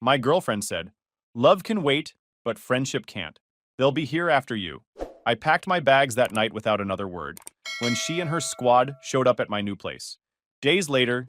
My girlfriend said, "Love can wait, but friendship can't. They'll be here after you." I packed my bags that night without another word, when she and her squad showed up at my new place. Days later,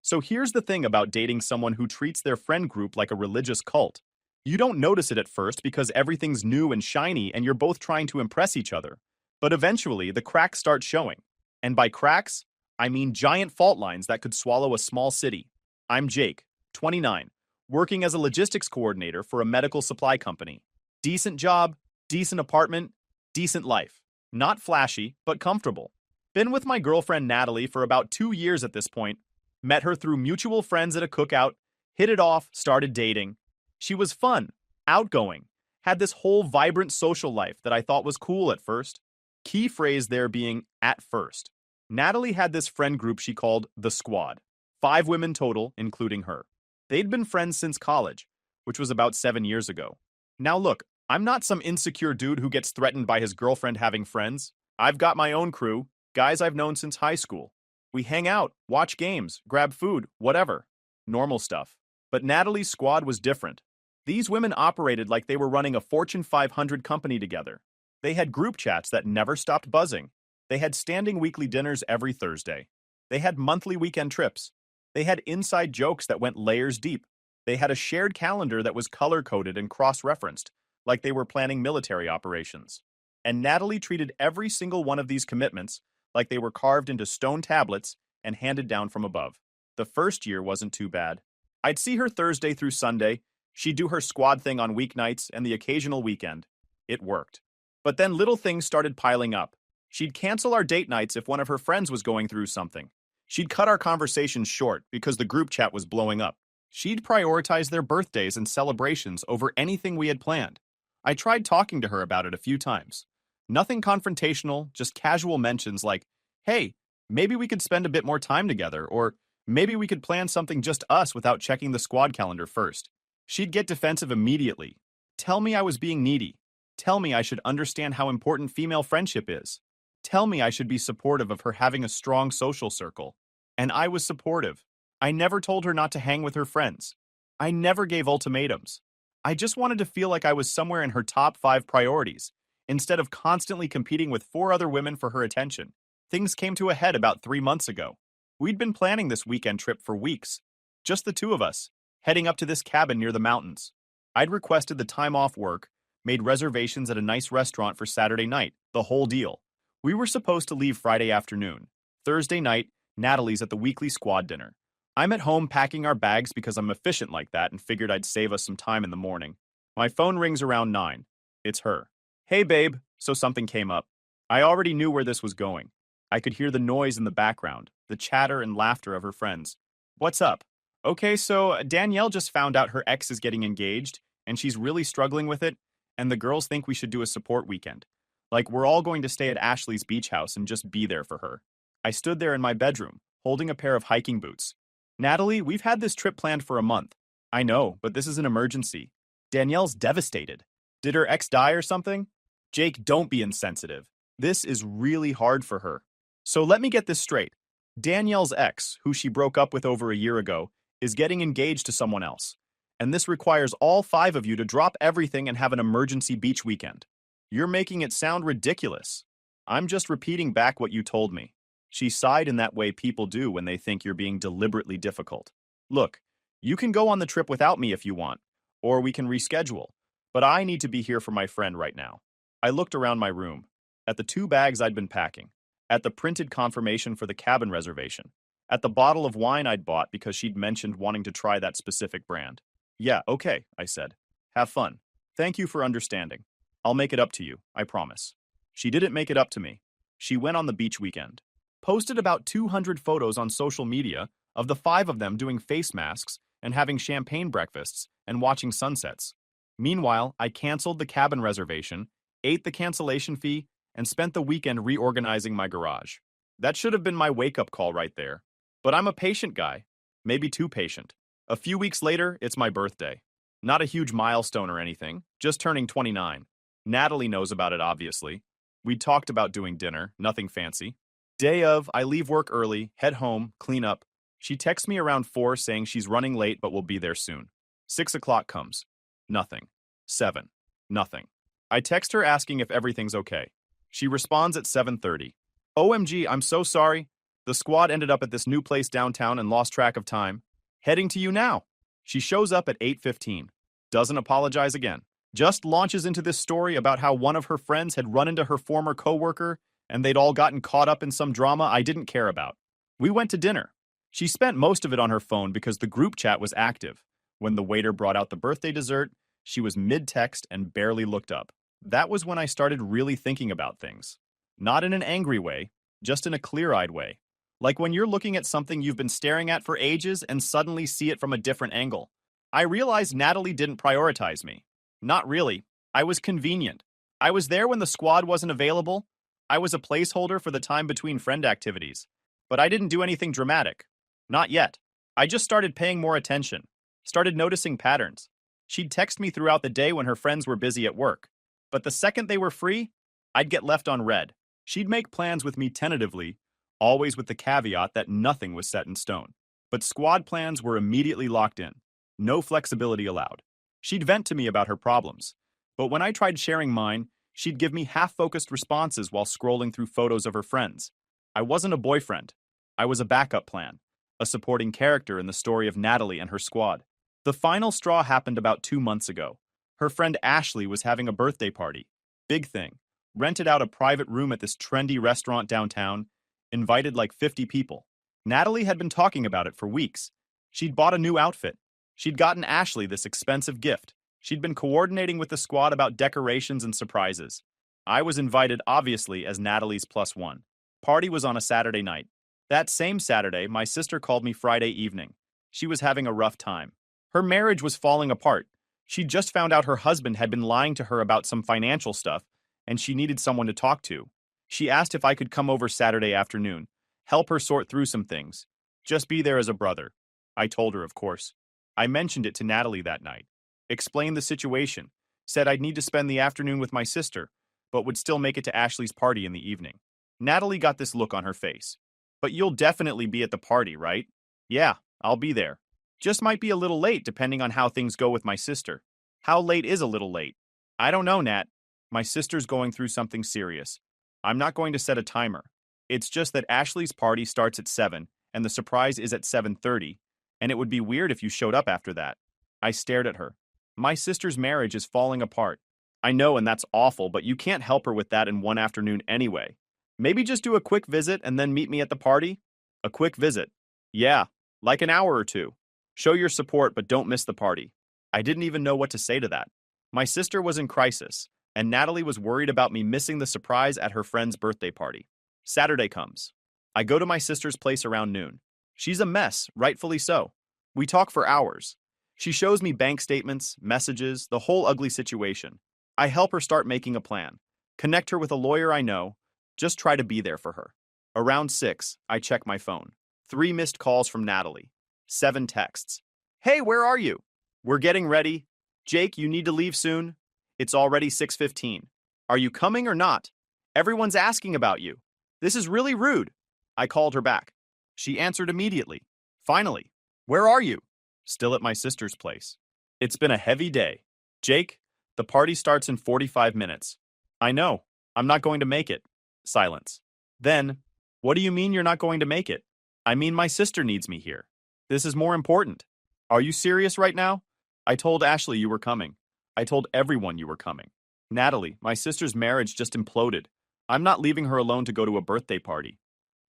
So here's the thing about dating someone who treats their friend group like a religious cult. You don't notice it at first because everything's new and shiny and you're both trying to impress each other. But eventually, the cracks start showing. And by cracks, I mean giant fault lines that could swallow a small city. I'm Jake, 29, working as a logistics coordinator for a medical supply company. Decent job, decent apartment, decent life. Not flashy, but comfortable. Been with my girlfriend Natalie for about 2 years at this point. Met her through mutual friends at a cookout, hit it off, started dating. She was fun, outgoing, had this whole vibrant social life that I thought was cool at first. Key phrase there being at first. Natalie had this friend group she called the Squad. 5 women total, including her. They'd been friends since college, which was about 7 years ago. Now look, I'm not some insecure dude who gets threatened by his girlfriend having friends. I've got my own crew, guys I've known since high school. We hang out, watch games, grab food, whatever. Normal stuff. But Natalie's squad was different. These women operated like they were running a Fortune 500 company together. They had group chats that never stopped buzzing. They had standing weekly dinners every Thursday. They had monthly weekend trips. They had inside jokes that went layers deep. They had a shared calendar that was color-coded and cross-referenced, like they were planning military operations. And Natalie treated every single one of these commitments like they were carved into stone tablets and handed down from above. The first year wasn't too bad. I'd see her Thursday through Sunday. She'd do her squad thing on weeknights and the occasional weekend. It worked. But then little things started piling up. She'd cancel our date nights if one of her friends was going through something. She'd cut our conversations short because the group chat was blowing up. She'd prioritize their birthdays and celebrations over anything we had planned. I tried talking to her about it a few times. Nothing confrontational, just casual mentions like, "Hey, maybe we could spend a bit more time together," or "Maybe we could plan something just us without checking the squad calendar first." She'd get defensive immediately. Tell me I was being needy. Tell me I should understand how important female friendship is. Tell me I should be supportive of her having a strong social circle. And I was supportive. I never told her not to hang with her friends. I never gave ultimatums. I just wanted to feel like I was somewhere in her top 5 priorities, instead of constantly competing with 4 other women for her attention. Things came to a head about 3 months ago. We'd been planning this weekend trip for weeks. Just the 2 of us, heading up to this cabin near the mountains. I'd requested the time off work, made reservations at a nice restaurant for Saturday night, the whole deal. We were supposed to leave Friday afternoon. Thursday night, Natalie's at the weekly squad dinner. I'm at home packing our bags because I'm efficient like that and figured I'd save us some time in the morning. My phone rings around 9. It's her. "Hey babe," so something came up. I already knew where this was going. I could hear the noise in the background, the chatter and laughter of her friends. "What's up?" "Okay, so Danielle just found out her ex is getting engaged, and she's really struggling with it, and the girls think we should do a support weekend. Like, we're all going to stay at Ashley's beach house and just be there for her." I stood there in my bedroom, holding a pair of hiking boots. "Natalie, we've had this trip planned for a month." "I know, but this is an emergency. Danielle's devastated. Did her ex die or something?" "Jake, don't be insensitive. This is really hard for her." "So let me get this straight. Danielle's ex, who she broke up with over a year ago, is getting engaged to someone else. And this requires all 5 of you to drop everything and have an emergency beach weekend. You're making it sound ridiculous." "I'm just repeating back what you told me." She sighed in that way people do when they think you're being deliberately difficult. "Look, you can go on the trip without me if you want, or we can reschedule, but I need to be here for my friend right now." I looked around my room, at the 2 bags I'd been packing, at the printed confirmation for the cabin reservation, at the bottle of wine I'd bought because she'd mentioned wanting to try that specific brand. "Yeah, okay," I said. "Have fun. Thank you for understanding. I'll make it up to you, I promise." She didn't make it up to me. She went on the beach weekend. Posted about 200 photos on social media of the 5 of them doing face masks and having champagne breakfasts and watching sunsets. Meanwhile, I canceled the cabin reservation, ate the cancellation fee, and spent the weekend reorganizing my garage. That should have been my wake-up call right there. But I'm a patient guy. Maybe too patient. A few weeks later, it's my birthday. Not a huge milestone or anything, just turning 29. Natalie knows about it, obviously. We talked about doing dinner, nothing fancy. Day of, I leave work early, head home, clean up. She texts me around 4 saying she's running late but will be there soon. 6 o'clock comes. Nothing. 7. Nothing. I text her asking if everything's okay. She responds at 7:30. OMG, I'm so sorry. The squad ended up at this new place downtown and lost track of time. Heading to you now. She shows up at 8:15. Doesn't apologize again. Just launches into this story about how one of her friends had run into her former coworker and they'd all gotten caught up in some drama I didn't care about. We went to dinner. She spent most of it on her phone because the group chat was active. When the waiter brought out the birthday dessert, she was mid-text and barely looked up. That was when I started really thinking about things. Not in an angry way, just in a clear-eyed way. Like when you're looking at something you've been staring at for ages and suddenly see it from a different angle. I realized Natalie didn't prioritize me. Not really. I was convenient. I was there when the squad wasn't available. I was a placeholder for the time between friend activities. But I didn't do anything dramatic. Not yet. I just started paying more attention. Started noticing patterns. She'd text me throughout the day when her friends were busy at work. But the second they were free, I'd get left on red. She'd make plans with me tentatively, always with the caveat that nothing was set in stone. But squad plans were immediately locked in. No flexibility allowed. She'd vent to me about her problems. But when I tried sharing mine, she'd give me half-focused responses while scrolling through photos of her friends. I wasn't a boyfriend. I was a backup plan, a supporting character in the story of Natalie and her squad. The final straw happened about 2 months ago. Her friend Ashley was having a birthday party. Big thing. Rented out a private room at this trendy restaurant downtown, invited like 50 people. Natalie had been talking about it for weeks. She'd bought a new outfit. She'd gotten Ashley this expensive gift. She'd been coordinating with the squad about decorations and surprises. I was invited, obviously, as Natalie's +1. Party was on a Saturday night. That same Saturday, my sister called me Friday evening. She was having a rough time. Her marriage was falling apart. She'd just found out her husband had been lying to her about some financial stuff, and she needed someone to talk to. She asked if I could come over Saturday afternoon, help her sort through some things. Just be there as a brother. I told her, of course. I mentioned it to Natalie that night. Explained the situation. Said I'd need to spend the afternoon with my sister, but would still make it to Ashley's party in the evening. Natalie got this look on her face. But you'll definitely be at the party, right? Yeah, I'll be there. Just might be a little late depending on how things go with my sister. How late is a little late? I don't know, Nat. My sister's going through something serious. I'm not going to set a timer. It's just that Ashley's party starts at 7, and the surprise is at 7:30, and it would be weird if you showed up after that. I stared at her. My sister's marriage is falling apart. I know, and that's awful, but you can't help her with that in one afternoon anyway. Maybe just do a quick visit and then meet me at the party? A quick visit. Yeah, like an hour or two. Show your support, but don't miss the party. I didn't even know what to say to that. My sister was in crisis, and Natalie was worried about me missing the surprise at her friend's birthday party. Saturday comes. I go to my sister's place around noon. She's a mess, rightfully so. We talk for hours. She shows me bank statements, messages, the whole ugly situation. I help her start making a plan. Connect her with a lawyer I know. Just try to be there for her. Around 6, I check my phone. 3 missed calls from Natalie. 7 texts. Hey, where are you? We're getting ready. Jake, you need to leave soon. It's already 6:15. Are you coming or not? Everyone's asking about you. This is really rude. I called her back. She answered immediately. Finally. Where are you? Still at my sister's place. It's been a heavy day. Jake, the party starts in 45 minutes. I know. I'm not going to make it. Silence. Then, what do you mean you're not going to make it? I mean my sister needs me here. This is more important. Are you serious right now? I told Ashley you were coming. I told everyone you were coming. Natalie, my sister's marriage just imploded. I'm not leaving her alone to go to a birthday party.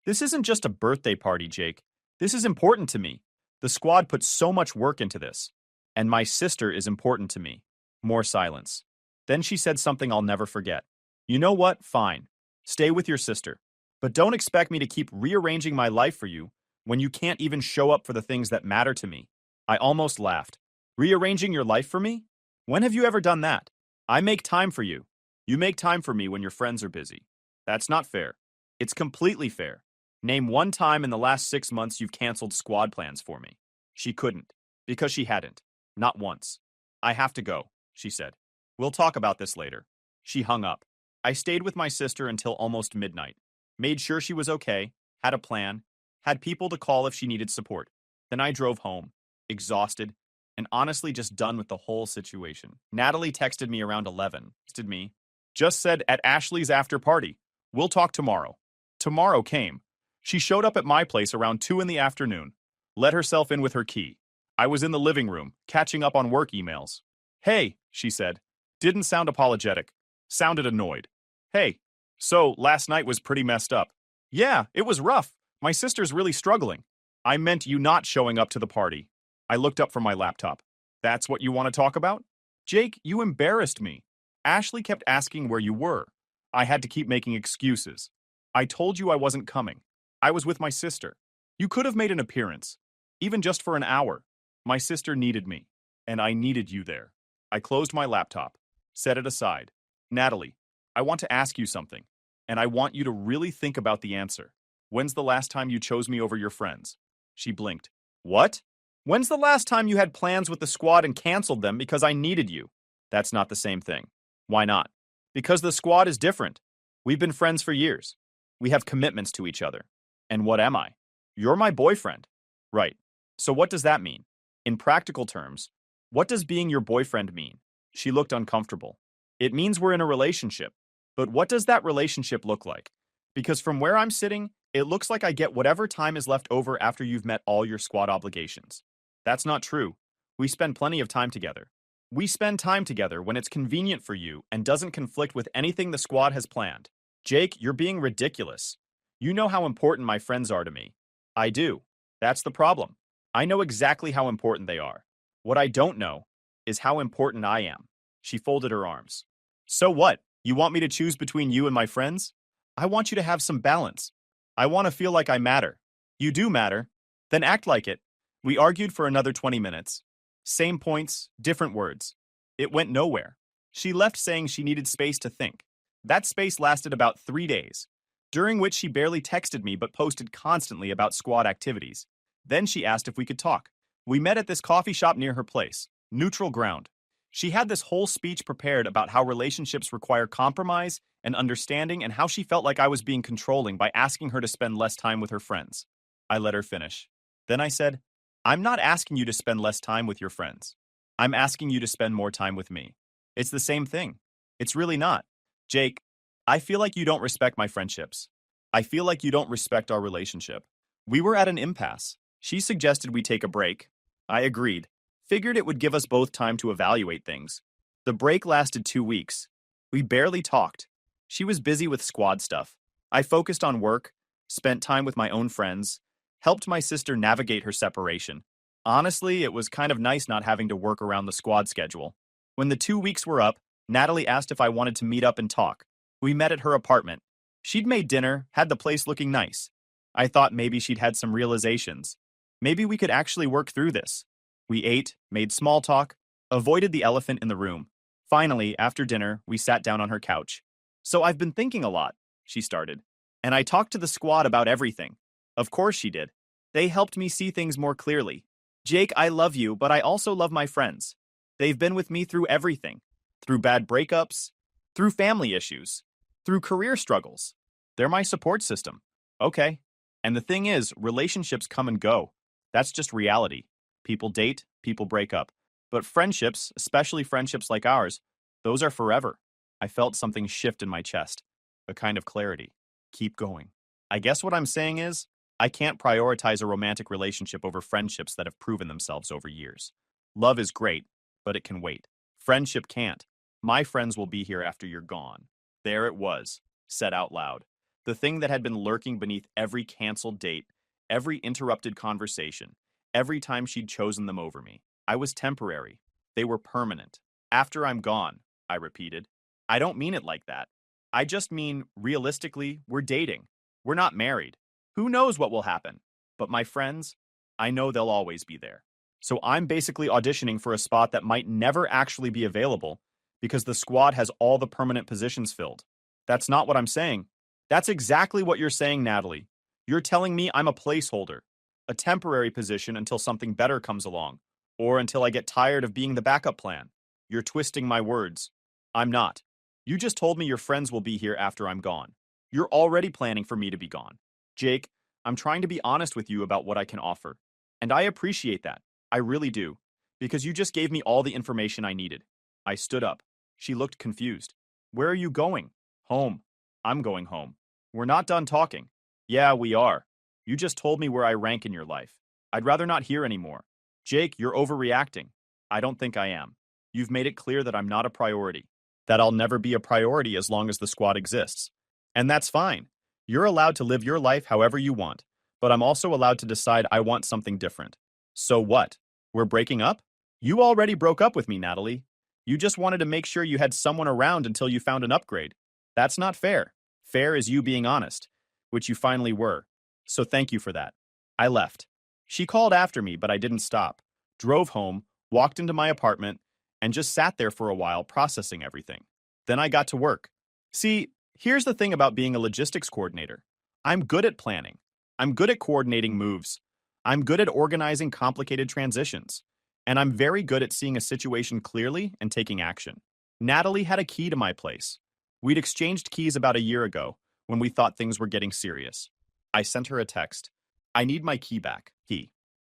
This isn't just a birthday party, Jake. This is important to me. The squad put so much work into this. And my sister is important to me. More silence. Then she said something I'll never forget. You know what? Fine. Stay with your sister. But don't expect me to keep rearranging my life for you when you can't even show up for the things that matter to me. I almost laughed. Rearranging your life for me? When have you ever done that? I make time for you. You make time for me when your friends are busy. That's not fair. It's completely fair. Name one time in the last 6 months you've canceled squad plans for me. She couldn't. Because she hadn't. Not once. I have to go, she said. We'll talk about this later. She hung up. I stayed with my sister until almost midnight. Made sure she was okay, had a plan, had people to call if she needed support. Then I drove home, exhausted and honestly just done with the whole situation. Natalie texted me around 11. Texted me, just said at Ashley's after party. We'll talk tomorrow. Tomorrow came. She showed up at my place around 2 in the afternoon. Let herself in with her key. I was in the living room, catching up on work emails. Hey, she said. Didn't sound apologetic. Sounded annoyed. Hey, so last night was pretty messed up. Yeah, it was rough. My sister's really struggling. I meant you not showing up to the party. I looked up from my laptop. That's what you want to talk about? Jake, you embarrassed me. Ashley kept asking where you were. I had to keep making excuses. I told you I wasn't coming. I was with my sister. You could have made an appearance, even just for an hour. My sister needed me, and I needed you there. I closed my laptop, set it aside. Natalie, I want to ask you something, and I want you to really think about the answer. When's the last time you chose me over your friends? She blinked. What? When's the last time you had plans with the squad and canceled them because I needed you? That's not the same thing. Why not? Because the squad is different. We've been friends for years. We have commitments to each other. And what am I? You're my boyfriend. Right. So what does that mean? In practical terms, what does being your boyfriend mean? She looked uncomfortable. It means we're in a relationship. But what does that relationship look like? Because from where I'm sitting, it looks like I get whatever time is left over after you've met all your squad obligations. That's not true. We spend plenty of time together. We spend time together when it's convenient for you and doesn't conflict with anything the squad has planned. Jake, you're being ridiculous. You know how important my friends are to me. I do. That's the problem. I know exactly how important they are. What I don't know is how important I am. She folded her arms. So what? You want me to choose between you and my friends? I want you to have some balance. I want to feel like I matter. You do matter. Then act like it. We argued for another 20 minutes. Same points, different words. It went nowhere. She left saying she needed space to think. That space lasted about 3 days, during which she barely texted me but posted constantly about squad activities. Then she asked if we could talk. We met at this coffee shop near her place, neutral ground. She had this whole speech prepared about how relationships require compromise and understanding and how she felt like I was being controlling by asking her to spend less time with her friends. I let her finish. Then I said, I'm not asking you to spend less time with your friends. I'm asking you to spend more time with me. It's the same thing. It's really not. Jake, I feel like you don't respect my friendships. I feel like you don't respect our relationship. We were at an impasse. She suggested we take a break. I agreed. Figured it would give us both time to evaluate things. The break lasted 2 weeks. We barely talked. She was busy with squad stuff. I focused on work, spent time with my own friends, helped my sister navigate her separation. Honestly, it was kind of nice not having to work around the squad schedule. When the 2 weeks were up, Natalie asked if I wanted to meet up and talk. We met at her apartment. She'd made dinner, had the place looking nice. I thought maybe she'd had some realizations. Maybe we could actually work through this. We ate, made small talk, avoided the elephant in the room. Finally, after dinner, we sat down on her couch. So I've been thinking a lot, she started. And I talked to the squad about everything. Of course she did. They helped me see things more clearly. Jake, I love you, but I also love my friends. They've been with me through everything. Through bad breakups, through family issues, through career struggles. They're my support system. Okay. And the thing is, relationships come and go. That's just reality. People date, people break up. But friendships, especially friendships like ours, those are forever. I felt something shift in my chest. A kind of clarity. Keep going. I guess what I'm saying is, I can't prioritize a romantic relationship over friendships that have proven themselves over years. Love is great, but it can wait. Friendship can't. My friends will be here after you're gone. There it was, said out loud. The thing that had been lurking beneath every canceled date, every interrupted conversation, every time she'd chosen them over me. I was temporary. They were permanent. After I'm gone, I repeated. I don't mean it like that. I just mean, realistically, we're dating. We're not married. Who knows what will happen? But my friends, I know they'll always be there. So I'm basically auditioning for a spot that might never actually be available because the squad has all the permanent positions filled. That's not what I'm saying. That's exactly what you're saying, Natalie. You're telling me I'm a placeholder, a temporary position until something better comes along, or until I get tired of being the backup plan. You're twisting my words. I'm not. You just told me your friends will be here after I'm gone. You're already planning for me to be gone. Jake, I'm trying to be honest with you about what I can offer. And I appreciate that. I really do. Because you just gave me all the information I needed. I stood up. She looked confused. Where are you going? Home. I'm going home. We're not done talking. Yeah, we are. You just told me where I rank in your life. I'd rather not hear anymore. Jake, you're overreacting. I don't think I am. You've made it clear that I'm not a priority. That I'll never be a priority as long as the squad exists. And that's fine. You're allowed to live your life however you want, but I'm also allowed to decide I want something different. So what? We're breaking up? You already broke up with me, Natalie. You just wanted to make sure you had someone around until you found an upgrade. That's not fair. Fair is you being honest, which you finally were. So thank you for that. I left. She called after me, but I didn't stop. Drove home, walked into my apartment, and just sat there for a while processing everything. Then I got to work. See, here's the thing about being a logistics coordinator. I'm good at planning. I'm good at coordinating moves. I'm good at organizing complicated transitions. And I'm very good at seeing a situation clearly and taking action. Natalie had a key to my place. We'd exchanged keys about a year ago when we thought things were getting serious. I sent her a text. I need my key back.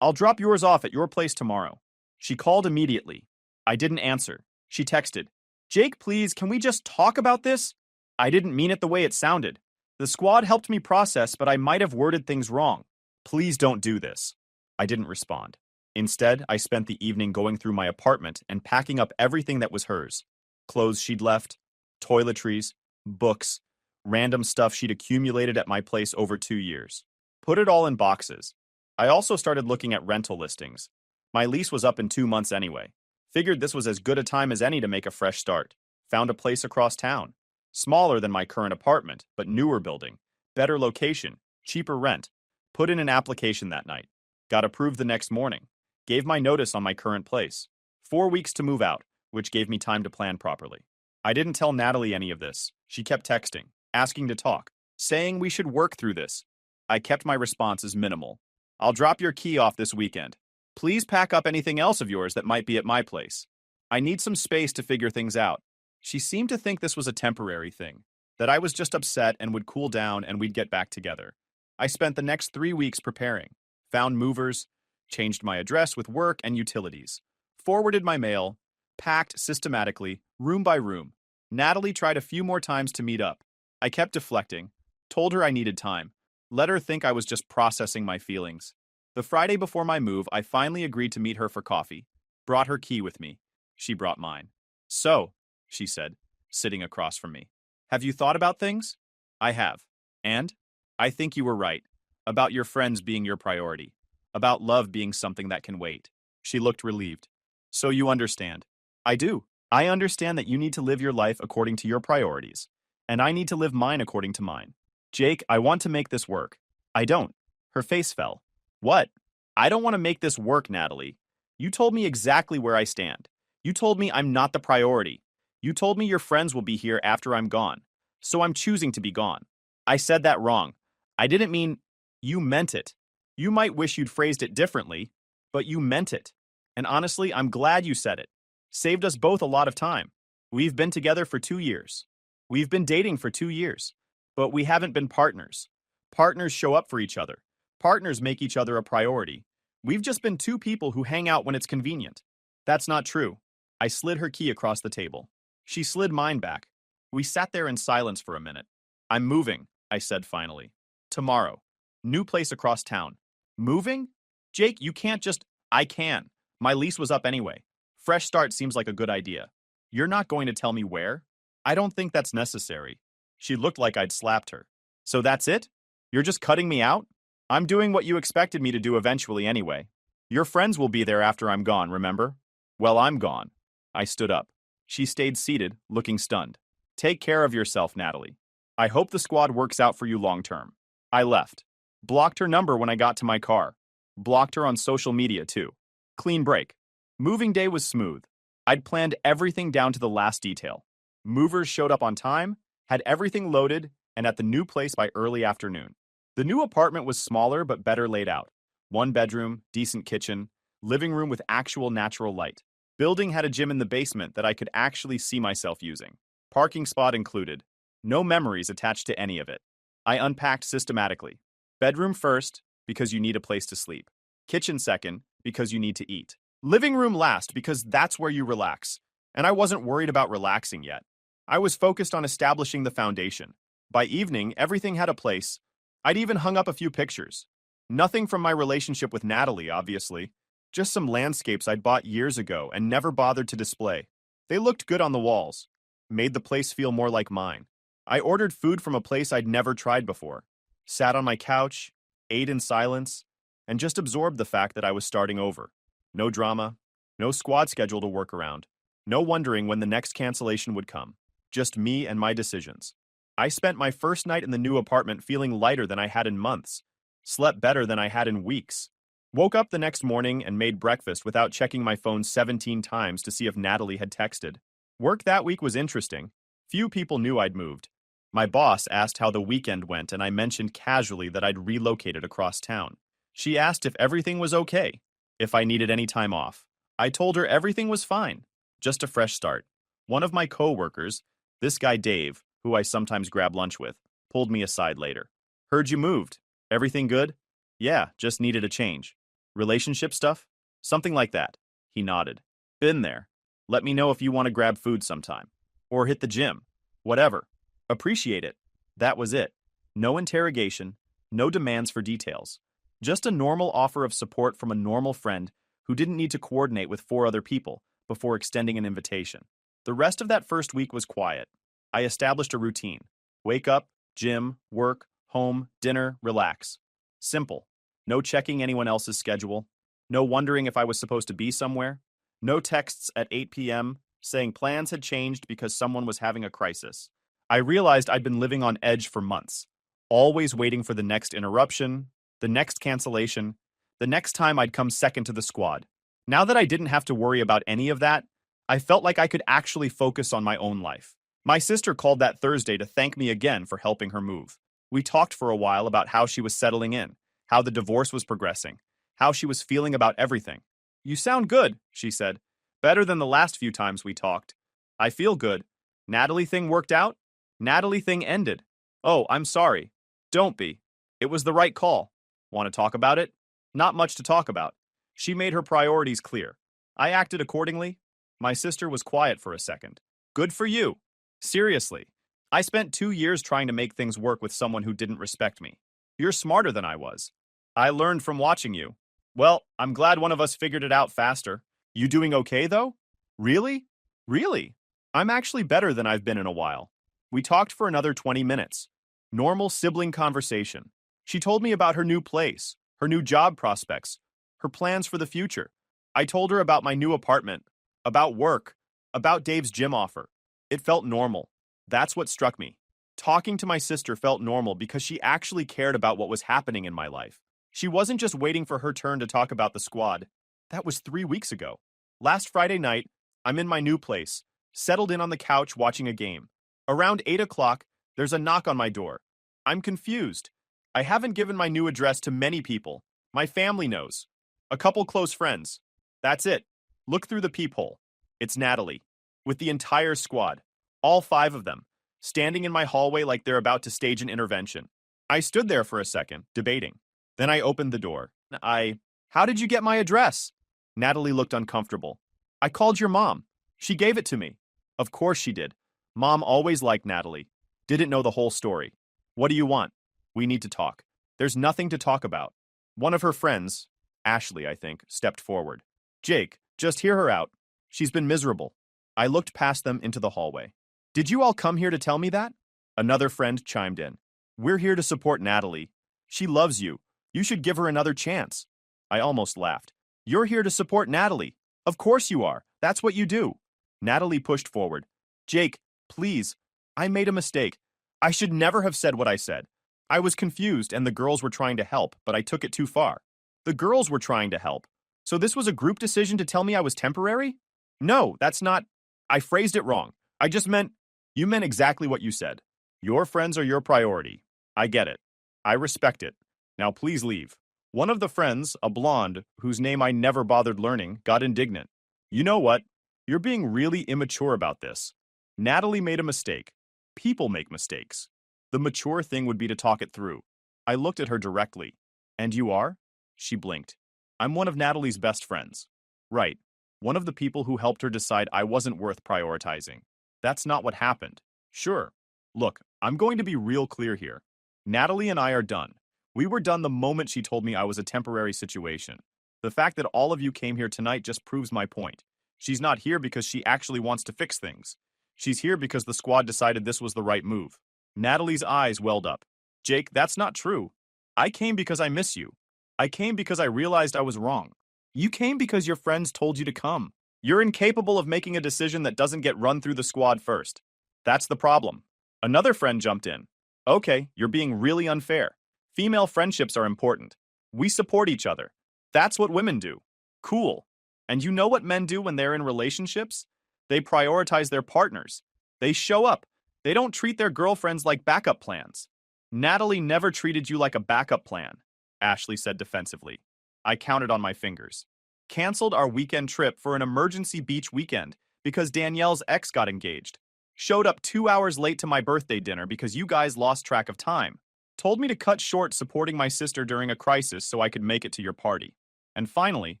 I'll drop yours off at your place tomorrow. She called immediately. I didn't answer. She texted, Jake, please, can we just talk about this? I didn't mean it the way it sounded. The squad helped me process, but I might have worded things wrong. Please don't do this. I didn't respond. Instead, I spent the evening going through my apartment and packing up everything that was hers. Clothes she'd left, toiletries, books, random stuff she'd accumulated at my place over 2 years. Put it all in boxes. I also started looking at rental listings. My lease was up in 2 months anyway. Figured this was as good a time as any to make a fresh start. Found a place across town. Smaller than my current apartment, but newer building. Better location, cheaper rent. Put in an application that night. Got approved the next morning. Gave my notice on my current place. 4 weeks to move out, which gave me time to plan properly. I didn't tell Natalie any of this. She kept texting, asking to talk, saying we should work through this. I kept my responses minimal. I'll drop your key off this weekend. Please pack up anything else of yours that might be at my place. I need some space to figure things out. She seemed to think this was a temporary thing, that I was just upset and would cool down and we'd get back together. I spent the next 3 weeks preparing, found movers, changed my address with work and utilities, forwarded my mail, packed systematically, room by room. Natalie tried a few more times to meet up. I kept deflecting, told her I needed time, let her think I was just processing my feelings. The Friday before my move, I finally agreed to meet her for coffee. Brought her key with me. She brought mine. So, she said, sitting across from me, have you thought about things? I have. And? I think you were right. About your friends being your priority. About love being something that can wait. She looked relieved. So you understand. I do. I understand that you need to live your life according to your priorities. And I need to live mine according to mine. Jake, I want to make this work. I don't. Her face fell. What? I don't want to make this work, Natalie. You told me exactly where I stand. You told me I'm not the priority. You told me your friends will be here after I'm gone. So I'm choosing to be gone. I said that wrong. I didn't mean... You meant it. You might wish you'd phrased it differently, but you meant it. And honestly, I'm glad you said it. Saved us both a lot of time. We've been together for 2 years. We've been dating for 2 years. But we haven't been partners. Partners show up for each other. Partners make each other a priority. We've just been 2 people who hang out when it's convenient. That's not true. I slid her key across the table. She slid mine back. We sat there in silence for a minute. I'm moving, I said finally. Tomorrow. New place across town. Moving? Jake, you can't just... I can. My lease was up anyway. Fresh start seems like a good idea. You're not going to tell me where? I don't think that's necessary. She looked like I'd slapped her. So that's it? You're just cutting me out? I'm doing what you expected me to do eventually anyway. Your friends will be there after I'm gone, remember? Well, I'm gone. I stood up. She stayed seated, looking stunned. Take care of yourself, Natalie. I hope the squad works out for you long term. I left. Blocked her number when I got to my car. Blocked her on social media, too. Clean break. Moving day was smooth. I'd planned everything down to the last detail. Movers showed up on time, had everything loaded, and at the new place by early afternoon. The new apartment was smaller but better laid out. 1 bedroom, decent kitchen, living room with actual natural light. Building had a gym in the basement that I could actually see myself using. Parking spot included. No memories attached to any of it. I unpacked systematically. Bedroom first, because you need a place to sleep. Kitchen second, because you need to eat. Living room last because that's where you relax. And I wasn't worried about relaxing yet. I was focused on establishing the foundation. By evening, everything had a place. I'd even hung up a few pictures. Nothing from my relationship with Natalie, obviously. Just some landscapes I'd bought years ago and never bothered to display. They looked good on the walls. Made the place feel more like mine. I ordered food from a place I'd never tried before. Sat on my couch, ate in silence, and just absorbed the fact that I was starting over. No drama, no squad schedule to work around, no wondering when the next cancellation would come. Just me and my decisions. I spent my first night in the new apartment feeling lighter than I had in months, slept better than I had in weeks. Woke up the next morning and made breakfast without checking my phone 17 times to see if Natalie had texted. Work that week was interesting. Few people knew I'd moved. My boss asked how the weekend went, and I mentioned casually that I'd relocated across town. She asked if everything was okay, if I needed any time off. I told her everything was fine, just a fresh start. One of my co-workers, this guy Dave, who I sometimes grab lunch with, pulled me aside later. Heard you moved. Everything good? Yeah, just needed a change. Relationship stuff? Something like that. He nodded. Been there. Let me know if you want to grab food sometime. Or hit the gym. Whatever. Appreciate it. That was it. No interrogation, no demands for details. Just a normal offer of support from a normal friend who didn't need to coordinate with 4 other people before extending an invitation. The rest of that first week was quiet. I established a routine. Wake up, gym, work, home, dinner, relax. Simple. No checking anyone else's schedule. No wondering if I was supposed to be somewhere. No texts at 8 p.m. saying plans had changed because someone was having a crisis. I realized I'd been living on edge for months, always waiting for the next interruption, the next cancellation, the next time I'd come second to the squad. Now that I didn't have to worry about any of that, I felt like I could actually focus on my own life. My sister called that Thursday to thank me again for helping her move. We talked for a while about how she was settling in, how the divorce was progressing, how she was feeling about everything. You sound good, she said. Better than the last few times we talked. I feel good. Natalie thing worked out? Natalie thing ended. Oh, I'm sorry. Don't be. It was the right call. Want to talk about it? Not much to talk about. She made her priorities clear. I acted accordingly. My sister was quiet for a second. Good for you. Seriously. I spent 2 years trying to make things work with someone who didn't respect me. You're smarter than I was. I learned from watching you. Well, I'm glad one of us figured it out faster. You doing okay, though? Really? Really? I'm actually better than I've been in a while. We talked for another 20 minutes. Normal sibling conversation. She told me about her new place, her new job prospects, her plans for the future. I told her about my new apartment, about work, about Dave's gym offer. It felt normal. That's what struck me. Talking to my sister felt normal because she actually cared about what was happening in my life. She wasn't just waiting for her turn to talk about the squad. That was 3 weeks ago. Last Friday night, I'm in my new place, settled in on the couch watching a game. Around 8 o'clock, there's a knock on my door. I'm confused. I haven't given my new address to many people. My family knows. A couple close friends. That's it. Look through the peephole. It's Natalie. With the entire squad. All 5 of them. Standing in my hallway like they're about to stage an intervention. I stood there for a second, debating. Then I opened the door. How did you get my address? Natalie looked uncomfortable. I called your mom. She gave it to me. Of course she did. Mom always liked Natalie. Didn't know the whole story. What do you want? We need to talk. There's nothing to talk about. One of her friends, Ashley, I think, stepped forward. Jake, just hear her out. She's been miserable. I looked past them into the hallway. Did you all come here to tell me that? Another friend chimed in. We're here to support Natalie. She loves you. You should give her another chance. I almost laughed. You're here to support Natalie. Of course you are. That's what you do. Natalie pushed forward. Jake, please. I made a mistake. I should never have said what I said. I was confused and the girls were trying to help, but I took it too far. The girls were trying to help. So this was a group decision to tell me I was temporary? No, that's not. I phrased it wrong. I just meant, you meant exactly what you said. Your friends are your priority. I get it. I respect it. Now please leave. One of the friends, a blonde, whose name I never bothered learning, got indignant. You know what? You're being really immature about this. Natalie made a mistake. People make mistakes. The mature thing would be to talk it through. I looked at her directly. And you are? She blinked. I'm one of Natalie's best friends. Right. One of the people who helped her decide I wasn't worth prioritizing. That's not what happened. Sure. Look, I'm going to be real clear here. Natalie and I are done. We were done the moment she told me I was a temporary situation. The fact that all of you came here tonight just proves my point. She's not here because she actually wants to fix things. She's here because the squad decided this was the right move. Natalie's eyes welled up. Jake, that's not true. I came because I miss you. I came because I realized I was wrong. You came because your friends told you to come. You're incapable of making a decision that doesn't get run through the squad first. That's the problem. Another friend jumped in. Okay, you're being really unfair. Female friendships are important. We support each other. That's what women do. Cool. And you know what men do when they're in relationships? They prioritize their partners. They show up. They don't treat their girlfriends like backup plans. Natalie never treated you like a backup plan, Ashley said defensively. I counted on my fingers. Canceled our weekend trip for an emergency beach weekend because Danielle's ex got engaged. Showed up 2 hours late to my birthday dinner because you guys lost track of time. Told me to cut short supporting my sister during a crisis so I could make it to your party. And finally,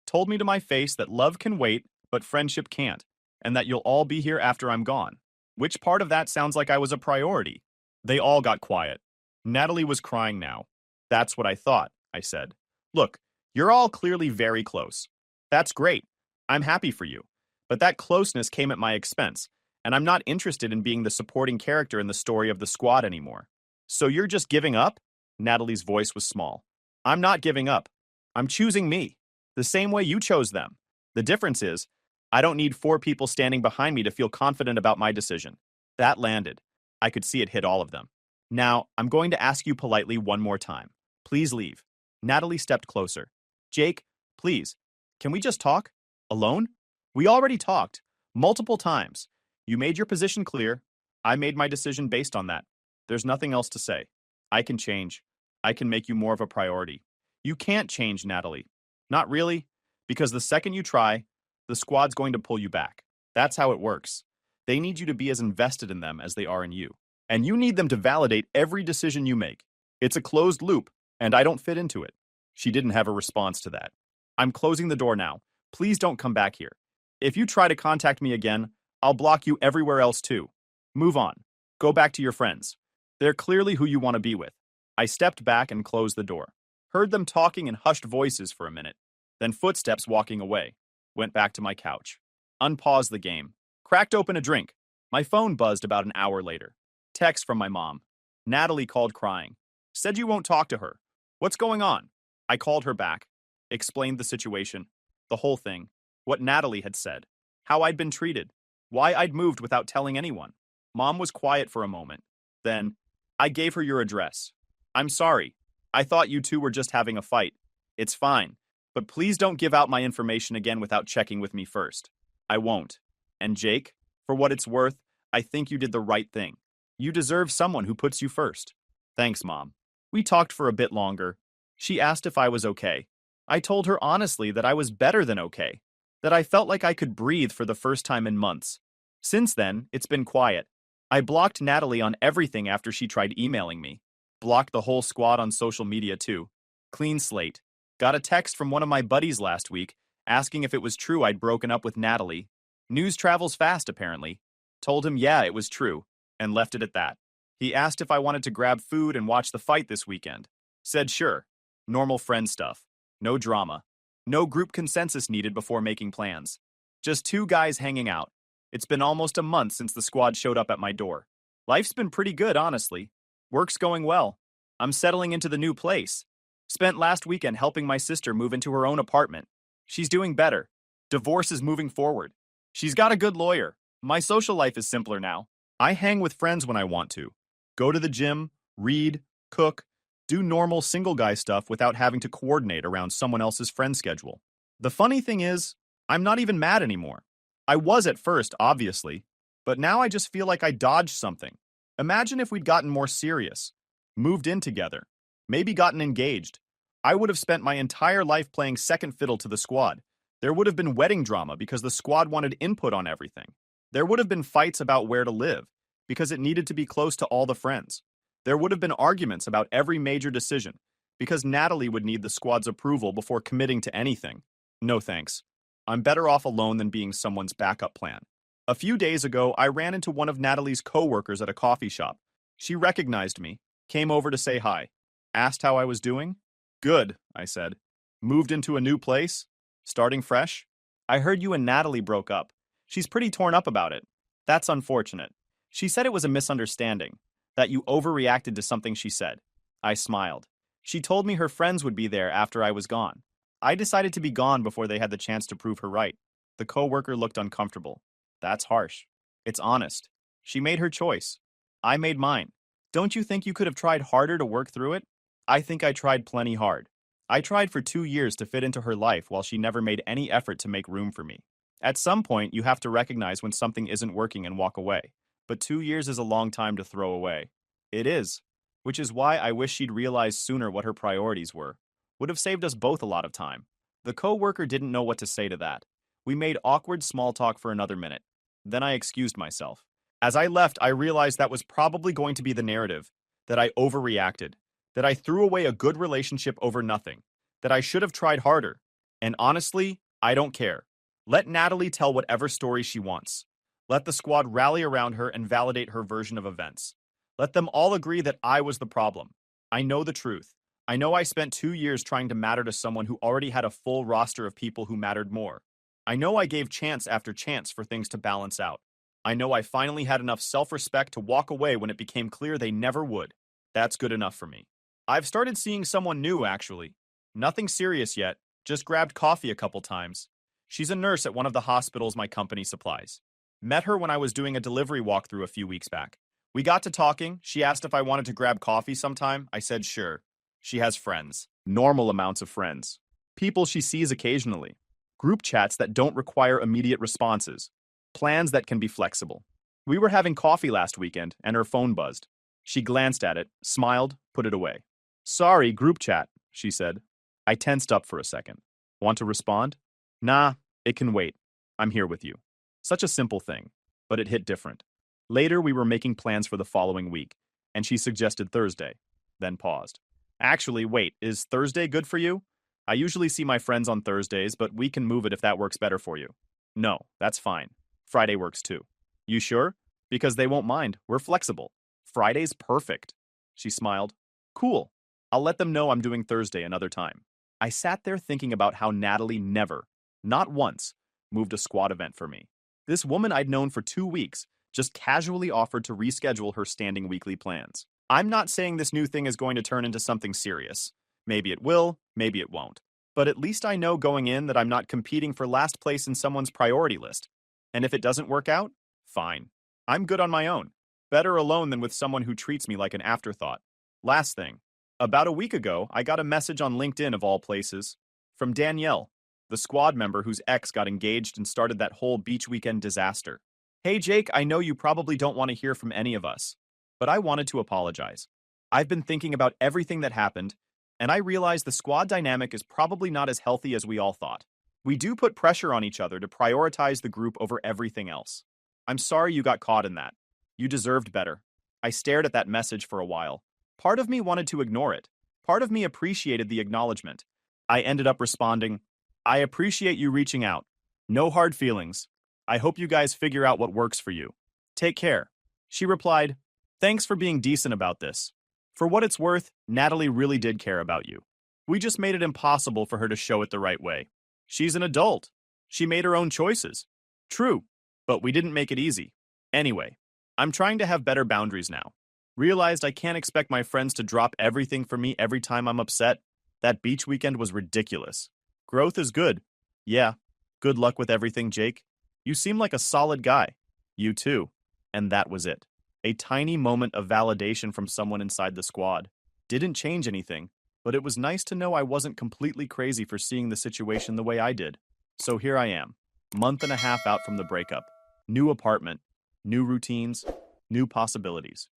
told me to my face that love can wait, but friendship can't, and that you'll all be here after I'm gone. Which part of that sounds like I was a priority? They all got quiet. Natalie was crying now. That's what I thought, I said. Look, you're all clearly very close. That's great. I'm happy for you. But that closeness came at my expense, and I'm not interested in being the supporting character in the story of the squad anymore. So you're just giving up? Natalie's voice was small. I'm not giving up. I'm choosing me. The same way you chose them. The difference is, I don't need 4 people standing behind me to feel confident about my decision. That landed. I could see it hit all of them. Now, I'm going to ask you politely one more time. Please leave. Natalie stepped closer. Jake, please, can we just talk? Alone? We already talked. Multiple times. You made your position clear. I made my decision based on that. There's nothing else to say. I can change. I can make you more of a priority. You can't change, Natalie. Not really, because the second you try, the squad's going to pull you back. That's how it works. They need you to be as invested in them as they are in you. And you need them to validate every decision you make. It's a closed loop, and I don't fit into it. She didn't have a response to that. I'm closing the door now. Please don't come back here. If you try to contact me again, I'll block you everywhere else too. Move on. Go back to your friends. They're clearly who you want to be with. I stepped back and closed the door. Heard them talking in hushed voices for a minute. Then footsteps walking away. Went back to my couch. Unpaused the game. Cracked open a drink. My phone buzzed about an hour later. Text from my mom. Natalie called crying. Said you won't talk to her. What's going on? I called her back. Explained the situation. The whole thing. What Natalie had said. How I'd been treated. Why I'd moved without telling anyone. Mom was quiet for a moment. Then, I gave her your address. I'm sorry. I thought you two were just having a fight. It's fine. But please don't give out my information again without checking with me first. I won't. And Jake, for what it's worth, I think you did the right thing. You deserve someone who puts you first. Thanks, Mom. We talked for a bit longer. She asked if I was okay. I told her honestly that I was better than okay. That I felt like I could breathe for the first time in months. Since then, it's been quiet. I blocked Natalie on everything after she tried emailing me. Blocked the whole squad on social media too. Clean slate. Got a text from one of my buddies last week asking if it was true I'd broken up with Natalie. News travels fast, apparently. Told him yeah, it was true, and left it at that. He asked if I wanted to grab food and watch the fight this weekend. Said sure. Normal friend stuff. No drama. No group consensus needed before making plans. Just 2 guys hanging out. It's been almost a month since the squad showed up at my door. Life's been pretty good, honestly. Work's going well. I'm settling into the new place. Spent last weekend helping my sister move into her own apartment. She's doing better. Divorce is moving forward. She's got a good lawyer. My social life is simpler now. I hang with friends when I want to. Go to the gym, read, cook, do normal single guy stuff without having to coordinate around someone else's friend schedule. The funny thing is, I'm not even mad anymore. I was at first, obviously, but now I just feel like I dodged something. Imagine if we'd gotten more serious, moved in together, maybe gotten engaged. I would have spent my entire life playing second fiddle to the squad. There would have been wedding drama because the squad wanted input on everything. There would have been fights about where to live because it needed to be close to all the friends. There would have been arguments about every major decision because Natalie would need the squad's approval before committing to anything. No thanks. I'm better off alone than being someone's backup plan. A few days ago, I ran into one of Natalie's coworkers at a coffee shop. She recognized me, came over to say hi, asked how I was doing. Good, I said. Moved into a new place? Starting fresh? I heard you and Natalie broke up. She's pretty torn up about it. That's unfortunate. She said it was a misunderstanding, that you overreacted to something she said. I smiled. She told me her friends would be there after I was gone. I decided to be gone before they had the chance to prove her right. The coworker looked uncomfortable. That's harsh. It's honest. She made her choice. I made mine. Don't you think you could have tried harder to work through it? I think I tried plenty hard. I tried for 2 years to fit into her life while she never made any effort to make room for me. At some point, you have to recognize when something isn't working and walk away. But 2 years is a long time to throw away. It is. Which is why I wish she'd realized sooner what her priorities were. Would have saved us both a lot of time. The coworker didn't know what to say to that. We made awkward small talk for another minute. Then I excused myself. As I left, I realized that was probably going to be the narrative, that I overreacted, that I threw away a good relationship over nothing, that I should have tried harder. And honestly, I don't care. Let Natalie tell whatever story she wants. Let the squad rally around her and validate her version of events. Let them all agree that I was the problem. I know the truth. I know I spent 2 years trying to matter to someone who already had a full roster of people who mattered more. I know I gave chance after chance for things to balance out. I know I finally had enough self-respect to walk away when it became clear they never would. That's good enough for me. I've started seeing someone new, actually. Nothing serious yet, just grabbed coffee a couple times. She's a nurse at one of the hospitals my company supplies. Met her when I was doing a delivery walkthrough a few weeks back. We got to talking. She asked if I wanted to grab coffee sometime. I said sure. She has friends. Normal amounts of friends. People she sees occasionally. Group chats that don't require immediate responses. Plans that can be flexible. We were having coffee last weekend, and her phone buzzed. She glanced at it, smiled, put it away. Sorry, group chat, she said. I tensed up for a second. Want to respond? Nah, it can wait. I'm here with you. Such a simple thing, but it hit different. Later, we were making plans for the following week, and she suggested Thursday, then paused. Actually, wait, is Thursday good for you? I usually see my friends on Thursdays, but we can move it if that works better for you. No, that's fine. Friday works too. You sure? Because they won't mind. We're flexible. Friday's perfect. She smiled. Cool. I'll let them know I'm doing Thursday another time. I sat there thinking about how Natalie never, not once, moved a squad event for me. This woman I'd known for 2 weeks just casually offered to reschedule her standing weekly plans. I'm not saying this new thing is going to turn into something serious. Maybe it will, maybe it won't. But at least I know going in that I'm not competing for last place in someone's priority list. And if it doesn't work out, fine. I'm good on my own. Better alone than with someone who treats me like an afterthought. Last thing. About a week ago, I got a message on LinkedIn of all places from Danielle, the squad member whose ex got engaged and started that whole beach weekend disaster. Hey Jake, I know you probably don't want to hear from any of us, but I wanted to apologize. I've been thinking about everything that happened, and I realize the squad dynamic is probably not as healthy as we all thought. We do put pressure on each other to prioritize the group over everything else. I'm sorry you got caught in that. You deserved better. I stared at that message for a while. Part of me wanted to ignore it. Part of me appreciated the acknowledgement. I ended up responding, I appreciate you reaching out. No hard feelings. I hope you guys figure out what works for you. Take care. She replied, thanks for being decent about this. For what it's worth, Natalie really did care about you. We just made it impossible for her to show it the right way. She's an adult. She made her own choices. True, but we didn't make it easy. Anyway, I'm trying to have better boundaries now. Realized I can't expect my friends to drop everything for me every time I'm upset. That beach weekend was ridiculous. Growth is good. Yeah, good luck with everything, Jake. You seem like a solid guy. You too. And that was it. A tiny moment of validation from someone inside the squad. Didn't change anything, but it was nice to know I wasn't completely crazy for seeing the situation the way I did. So here I am, month and a half out from the breakup. New apartment, new routines, new possibilities.